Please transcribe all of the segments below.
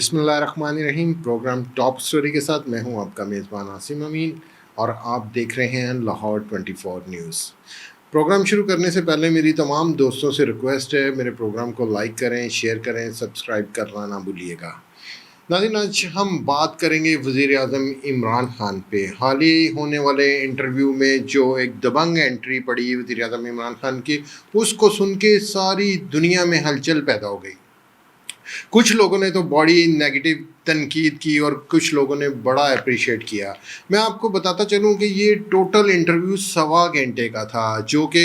بسم اللہ الرحمن الرحیم۔ پروگرام ٹاپ سٹوری کے ساتھ میں ہوں آپ کا میزبان عاصم امین اور آپ دیکھ رہے ہیں لاہور 24 نیوز۔ پروگرام شروع کرنے سے پہلے میری تمام دوستوں سے ریکویسٹ ہے میرے پروگرام کو لائک کریں، شیئر کریں، سبسکرائب کرنا نہ بھولیے گا۔ ناظرین، آج ہم بات کریں گے وزیر اعظم عمران خان پہ۔ حال ہی ہونے والے انٹرویو میں جو ایک دبنگ انٹری پڑی وزیر اعظم عمران خان کی، اس کو سن کے ساری دنیا میں ہلچل پیدا ہو گئی۔ کچھ لوگوں نے تو بڑی نیگیٹو تنقید کی اور کچھ لوگوں نے بڑا اپریشیٹ کیا۔ میں آپ کو بتاتا چلوں کہ یہ ٹوٹل انٹرویو 1.25 گھنٹے کا تھا، جو کہ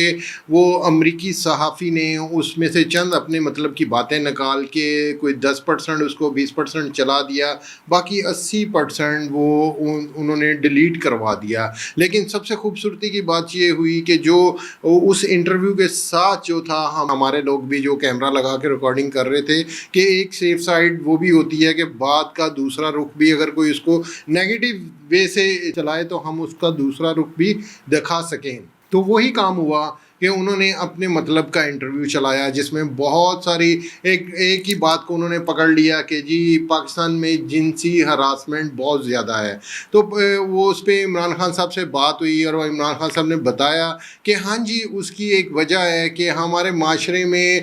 وہ امریکی صحافی نے اس میں سے چند اپنے مطلب کی باتیں نکال کے کوئی 10% اس کو 20% چلا دیا، باقی 80% وہ انہوں نے ڈیلیٹ کروا دیا۔ لیکن سب سے خوبصورتی کی بات یہ ہوئی کہ جو اس انٹرویو کے ساتھ جو تھا، ہمارے لوگ بھی جو کیمرہ لگا کے ریکارڈنگ کر رہے تھے، کہ ایک سیف سائڈ وہ بھی ہوتی ہے کہ بات کا دوسرا رخ بھی اگر کوئی اس کو نیگیٹو وے سے چلائے تو ہم اس کا دوسرا رخ بھی دکھا سکیں۔ تو وہی کام ہوا کہ انہوں نے اپنے مطلب کا انٹرویو چلایا، جس میں بہت ساری ایک ہی بات کو انہوں نے پکڑ لیا کہ جی پاکستان میں جنسی ہراسمنٹ بہت زیادہ ہے۔ تو وہ اس پہ عمران خان صاحب سے بات ہوئی اور عمران خان صاحب نے بتایا کہ ہاں جی اس کی ایک وجہ ہے کہ ہمارے معاشرے میں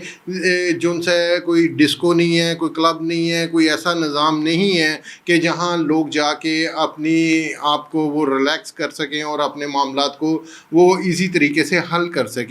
جن سے کوئی ڈسکو نہیں ہے، کوئی کلب نہیں ہے، کوئی ایسا نظام نہیں ہے کہ جہاں لوگ جا کے اپنی آپ کو وہ ریلیکس کر سکیں اور اپنے معاملات کو وہ ایزی طریقے سے حل کر سکیں۔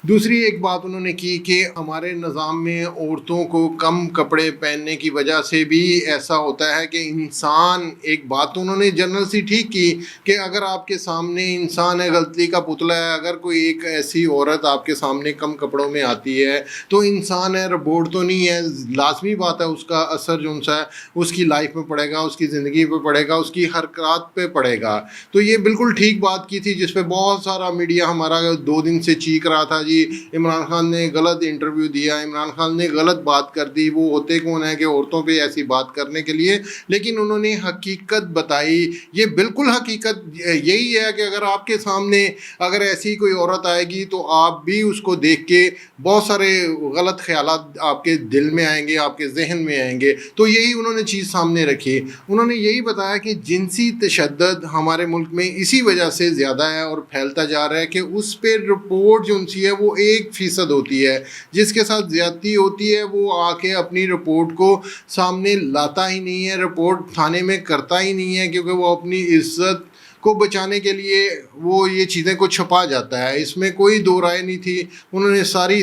دوسری ایک بات انہوں نے کی کہ ہمارے نظام میں عورتوں کو کم کپڑے پہننے کی وجہ سے بھی ایسا ہوتا ہے کہ انسان، ایک بات انہوں نے جنرل سی ٹھیک کی کہ اگر آپ کے سامنے انسان ہے، غلطی کا پتلا ہے، اگر کوئی ایک ایسی عورت آپ کے سامنے کم کپڑوں میں آتی ہے تو انسان ہے، روبوٹ تو نہیں ہے، لازمی بات ہے اس کا اثر جو ہے اس کی لائف میں پڑے گا، اس کی زندگی پہ پڑے گا، اس کی حرکات پہ پڑے گا۔ تو یہ بالکل ٹھیک بات کی تھی، جس پہ بہت سارا میڈیا ہمارا 2 دن سے چیخ رہا تھا جی عمران خان نے غلط انٹرویو دیا، عمران خان نے غلط بات کر دی، وہ ہوتے کون ہیں کہ عورتوں پہ ایسی بات کرنے کے لیے۔ لیکن انہوں نے حقیقت بتائی۔ یہ بالکل حقیقت یہی ہے کہ اگر آپ کے سامنے اگر ایسی کوئی عورت آئے گی تو آپ بھی اس کو دیکھ کے بہت سارے غلط خیالات آپ کے دل میں آئیں گے، آپ کے ذہن میں آئیں گے۔ تو یہی انہوں نے چیز سامنے رکھی۔ انہوں نے یہی بتایا کہ جنسی تشدد ہمارے ملک میں اسی وجہ سے زیادہ ہے اور پھیلتا جا رہا ہے کہ اس پہ رپورٹ جو سی ہے وہ 1% ہوتی ہے۔ جس کے ساتھ زیادتی ہوتی ہے وہ آ کے اپنی رپورٹ کو سامنے لاتا ہی نہیں ہے، رپورٹ تھانے میں کرتا ہی نہیں ہے، کیونکہ وہ اپنی عزت کو بچانے کے لیے وہ یہ چیزیں کو چھپا جاتا ہے۔ اس میں کوئی دو رائے نہیں تھی، انہوں نے ساری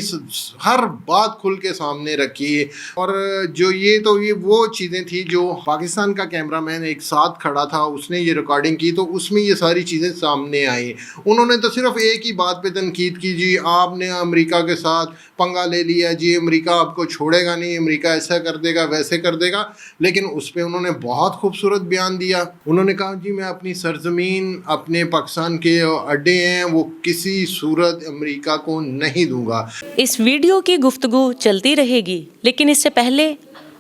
ہر بات کھل کے سامنے رکھی۔ اور جو یہ وہ چیزیں تھیں جو پاکستان کا کیمرہ مین ایک ساتھ کھڑا تھا، اس نے یہ ریکارڈنگ کی تو اس میں یہ ساری چیزیں سامنے آئیں۔ انہوں نے تو صرف ایک ہی بات پہ تنقید کی، جی آپ نے امریکہ کے ساتھ پنگا لے لیا، جی امریکہ آپ کو چھوڑے گا نہیں، امریکہ ایسا کر دے گا، ویسے کر دے گا۔ لیکن اس پہ انہوں نے بہت خوبصورت بیان دیا۔ انہوں نے کہا جی میں اپنی سرزمین، اپنے پاکستان کے اڈے ہیں، وہ کسی صورت امریکہ کو نہیں دوں گا۔ اس ویڈیو کی گفتگو چلتی رہے گی، لیکن اس سے پہلے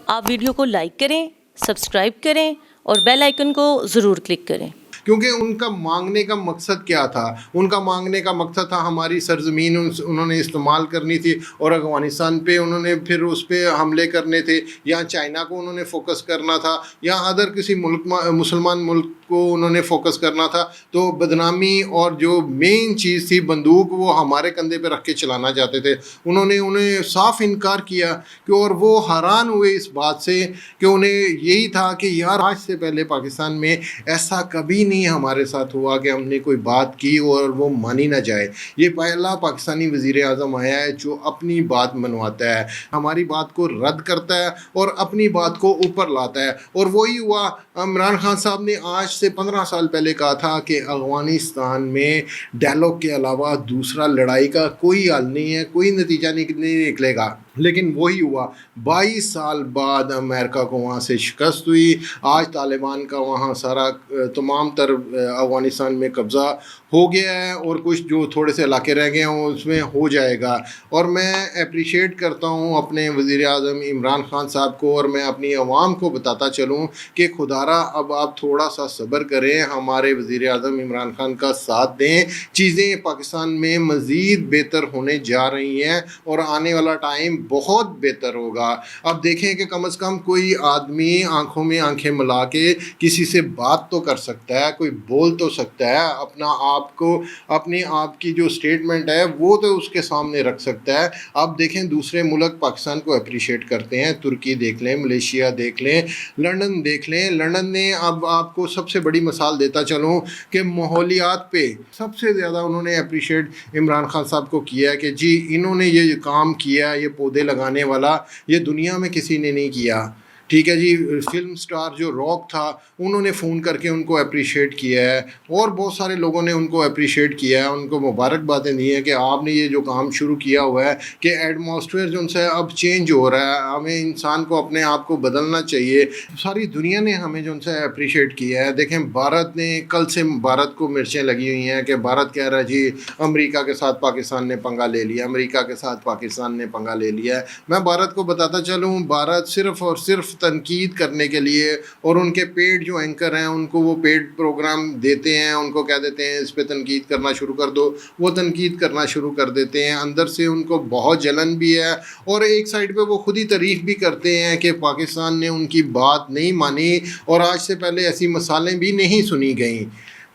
آپ ویڈیو کو لائک کریں، سبسکرائب کریں اور بیل آئیکن کو ضرور کلک کریں۔ کیونکہ ان کا مانگنے کا مقصد کیا تھا؟ ان کا مانگنے کا مقصد تھا ہماری سرزمین انہوں نے استعمال کرنی تھی اور افغانستان پہ انہوں نے پھر اس پہ حملے کرنے تھے، یا چائنا کو انہوں نے فوکس کرنا تھا، یا ادر کسی ملک مسلمان ملک کو انہوں نے فوکس کرنا تھا۔ تو بدنامی اور جو مین چیز تھی بندوق، وہ ہمارے کندھے پہ رکھ کے چلانا چاہتے تھے۔ انہیں صاف انکار کیا کہ اور وہ حیران ہوئے اس بات سے کہ انہیں یہی تھا کہ یار آج سے پہلے پاکستان میں ایسا کبھی نہیں ہمارے ساتھ ہوا کہ ہم نے کوئی بات کی اور وہ مانی نہ جائے۔ یہ پہلا پاکستانی وزیر اعظم آیا ہے جو اپنی بات منواتا ہے، ہماری بات کو رد کرتا ہے اور اپنی بات کو اوپر لاتا ہے۔ اور وہی ہوا۔ عمران خان صاحب نے آج سے 15 سال پہلے کہا تھا کہ افغانستان میں ڈائلاگ کے علاوہ دوسرا لڑائی کا کوئی حل نہیں ہے، کوئی نتیجہ نہیں نکلے گا۔ لیکن وہی ہوا۔ 22 سال بعد امریکہ کو وہاں سے شکست ہوئی۔ آج طالبان کا وہاں سارا تمام تر افغانستان میں قبضہ ہو گیا ہے، اور کچھ جو تھوڑے سے علاقے رہ گئے ہیں اس میں ہو جائے گا۔ اور میں اپریشیٹ کرتا ہوں اپنے وزیر اعظم عمران خان صاحب کو، اور میں اپنی عوام کو بتاتا چلوں کہ خدارا اب آپ تھوڑا سا صبر کریں، ہمارے وزیر اعظم عمران خان کا ساتھ دیں۔ چیزیں پاکستان میں مزید بہتر ہونے جا رہی ہیں اور آنے والا ٹائم بہت بہتر ہوگا. اب دیکھیں کہ کم از کم کوئی آدمی آنکھوں میں آنکھیں ملا کے کسی سے بات تو کر سکتا ہے, کوئی بول تو سکتا ہے, اپنا آپ کو اپنے آپ کی جو اسٹیٹمنٹ ہے وہ تو اس کے سامنے رکھ سکتا ہے. آپ دیکھیں دوسرے ملک پاکستان کو اپریشیٹ کرتے ہیں, ترکی دیکھ لیں, ملیشیا دیکھ لیں, لنڈن دیکھ لیں. لنڈن نے اب آپ کو سب سے بڑی مثال دیتا چلوں کہ ماحولیات پہ سب سے زیادہ انہوں نے اپریشیٹ عمران خان صاحب کو کیا ہے کہ جی انہوں نے یہ کام کیا, یہ پودے لگانے والا یہ دنیا میں کسی نے نہیں کیا. ٹھیک ہے جی. فلم سٹار جو راک تھا انہوں نے فون کر کے ان کو اپریشیٹ کیا ہے, اور بہت سارے لوگوں نے ان کو اپریشیٹ کیا ہے, ان کو مبارکبادیں دی ہیں کہ آپ نے یہ جو کام شروع کیا ہوا ہے کہ ایٹماسفیئر جو ان سے اب چینج ہو رہا ہے, ہمیں انسان کو اپنے آپ کو بدلنا چاہیے. ساری دنیا نے ہمیں جو ان سے اپریشیٹ کیا ہے. دیکھیں بھارت نے کل سے بھارت کو مرچیں لگی ہوئی ہیں کہ بھارت کہہ رہا ہے جی امریکہ کے ساتھ پاکستان نے پنگا لے لیا, امریکہ کے ساتھ پاکستان نے پنگا لے لیا ہے. میں بھارت کو بتاتا چلوں, بھارت صرف اور صرف تنقید کرنے کے لیے, اور ان کے پیڈ جو اینکر ہیں ان کو وہ پیڈ پروگرام دیتے ہیں, ان کو کہہ دیتے ہیں اس پہ تنقید کرنا شروع کر دو, وہ تنقید کرنا شروع کر دیتے ہیں. اندر سے ان کو بہت جلن بھی ہے, اور ایک سائڈ پہ وہ خود ہی تعریف بھی کرتے ہیں کہ پاکستان نے ان کی بات نہیں مانی, اور آج سے پہلے ایسی مثالیں بھی نہیں سنی گئیں.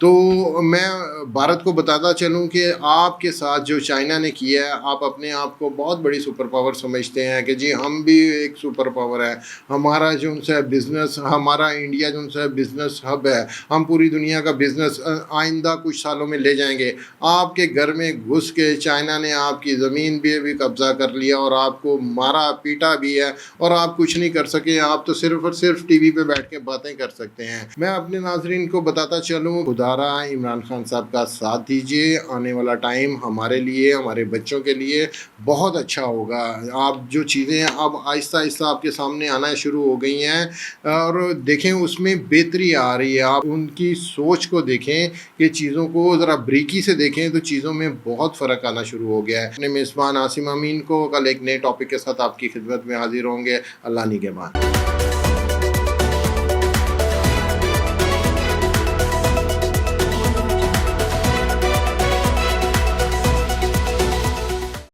تو میں بھارت کو بتاتا چلوں کہ آپ کے ساتھ جو چائنا نے کیا ہے, آپ اپنے آپ کو بہت بڑی سپر پاور سمجھتے ہیں کہ جی ہم بھی ایک سپر پاور ہے, ہمارا جو ان سے بزنس, ہمارا انڈیا جو ان سے بزنس ہب ہے, ہم پوری دنیا کا بزنس آئندہ کچھ سالوں میں لے جائیں گے. آپ کے گھر میں گھس کے چائنا نے آپ کی زمین بھی قبضہ کر لیا, اور آپ کو مارا پیٹا بھی ہے, اور آپ کچھ نہیں کر سکے. آپ تو صرف اور صرف ٹی وی پہ بیٹھ کے باتیں کر سکتے ہیں. میں اپنے ناظرین کو بتاتا چلوں, عمران خان صاحب کا ساتھ دیجیے, آنے والا ٹائم ہمارے لیے, ہمارے بچوں کے لیے بہت اچھا ہوگا. آپ جو چیزیں اب آہستہ آہستہ آپ کے سامنے آنا شروع ہو گئی ہیں, اور دیکھیں اس میں بہتری آ رہی ہے. آپ ان کی سوچ کو دیکھیں کہ چیزوں کو ذرا بریکی سے دیکھیں تو چیزوں میں بہت فرق آنا شروع ہو گیا ہے. اپنے میزبان عاصم امین کو کل ایک نئے ٹاپک کے ساتھ آپ کی خدمت میں حاضر ہوں گے. اللہ نگہبان.